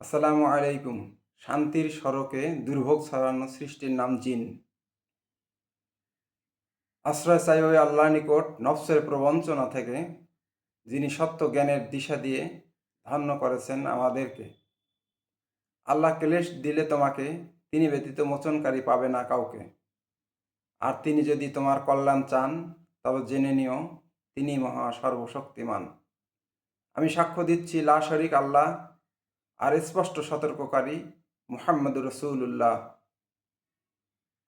আসসালামু আলাইকুম। শান্তির সড়কে দুর্ভোগ ছড়ানো সৃষ্টির নাম জিন। আশ্রয় চাই ওই আল্লাহর নিকট নফসের প্রবঞ্চনা থেকে, যিনি সত্য জ্ঞানের দিশা দিয়ে ধন্য করেছেন আমাদেরকে। আল্লাহ ক্লেশ দিলে তোমাকে, তিনি ব্যতীত মোচনকারী পাবে না কাউকে। আর তিনি যদি তোমার কল্যাণ চান, তবে জেনে নিও তিনি মহা সর্বশক্তিমান। আমি সাক্ষ্য দিচ্ছি লা শরীক আল্লাহ, আর স্পষ্ট সতর্ককারী মুহাম্মদুর রসুল্লাহ।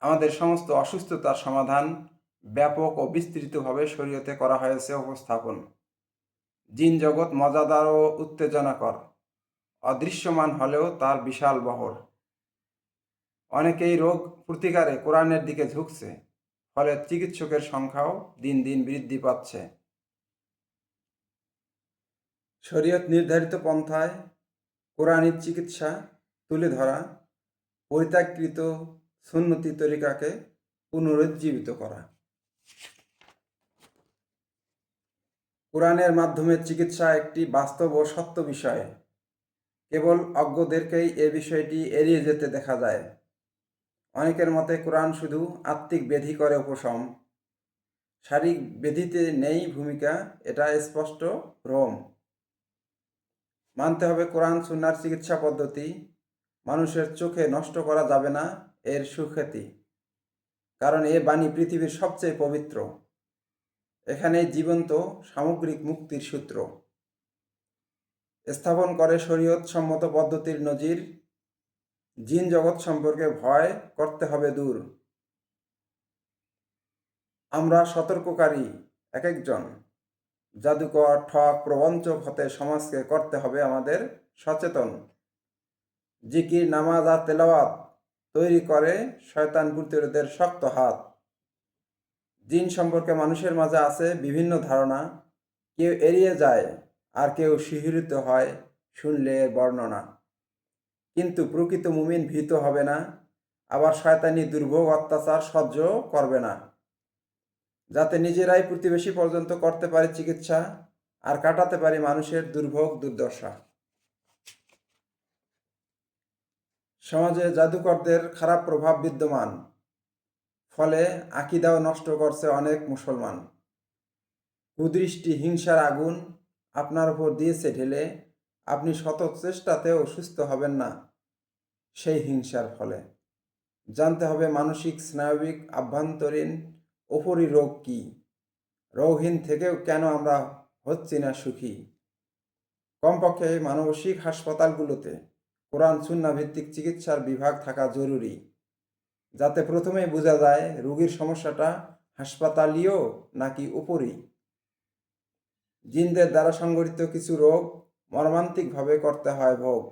আমাদের সমস্ত অসুস্থতার সমাধান ব্যাপক ও বিস্তৃতভাবে শরীয়তে করা হয়েছে উপস্থাপন। জিন জগৎ মজাদার ও উত্তেজনাকর, অদৃশ্যমান হলেও তার বিশাল বহর। অনেকেই রোগ প্রতিকারে কোরআনের দিকে ঝুঁকছে, ফলে চিকিৎসকের সংখ্যাও দিন দিন বৃদ্ধি পাচ্ছে। শরীয়ত নির্ধারিত পন্থায় কোরআনিক চিকিৎসা তুলে ধরা, পরিত্যাগকৃত সুন্নতি তরিকাকে পুনরুজ্জীবিত করা। কোরআনের মাধ্যমে চিকিৎসা একটি বাস্তব ও সত্য বিষয়। কেবল অজ্ঞদেরকেই এ বিষয়টি এড়িয়ে যেতে দেখা যায়। অনেকের মতে কোরআন শুধু আত্মিক ব্যাধি করে উপশম, শারীরিক ব্যাধিতে নেই ভূমিকা, এটা স্পষ্ট ভ্রম। মানতে হবে কোরআন সুন্নাহর চিকিৎসা পদ্ধতি। মানুষের চোখে নষ্ট করা যাবে না এর সুখ্যাতি, কারণ এ বাণী পৃথিবীর সবচেয়ে পবিত্র। এখানেই জীবন্ত সামগ্রিক মুক্তির সূত্র স্থাপন করে শরীয়ত সম্মত পদ্ধতির নজির। জিন জগৎ সম্পর্কে ভয় করতে হবে দূর। আমরা সতর্ককারী এক একজন। জাদুকর, ঠক, প্রবঞ্চক হতে সমাজকে করতে হবে আমাদের সচেতন। জিকির, নামাজ আর তেলাওয়াত তৈরি করে শয়তান প্রতিরোধের শক্ত হাত। জিন সম্পর্কে মানুষের মাঝে আছে বিভিন্ন ধারণা। কেউ এড়িয়ে যায়, আর কেউ শিহরিত হয় শুনলে এর বর্ণনা। কিন্তু প্রকৃত মুমিন ভীত হবে না, আবার শয়তানি দুর্ভোগ অত্যাচার সহ্য করবে না। যাতে নিজেরাই প্রতিবেশী পর্যন্ত করতে পারে চিকিৎসা, আর কাটাতে পারে মানুষের দুর্ভোগ দুর্দশা। সমাজে জাদুকরদের খারাপ প্রভাব বিদ্যমান, ফলে আকিদাও নষ্ট করছে অনেক মুসলমান। কুদৃষ্টি, হিংসার আগুন আপনার উপর দিয়েছে ঢেলে, আপনি শত চেষ্টাতেও সুস্থ হবেন না সেই হিংসার ফলে। জানতে হবে মানসিক, স্নায়বিক, আভ্যন্তরীণ ওপরি রোগ কি, রোগহীন থেকেও কেন আমরা হচ্ছি না সুখী। কমপক্ষে মানসিক হাসপাতালগুলোতে কোরআন সুন্নাহ ভিত্তিক চিকিৎসার বিভাগ থাকা জরুরি, যাতে প্রথমেই বোঝা যায় রোগীর সমস্যাটা হাসপাতালীয় নাকি উপরি। জিনদের দ্বারা সংগঠিত কিছু রোগ মর্মান্তিকভাবে করতে হয় ভোগ।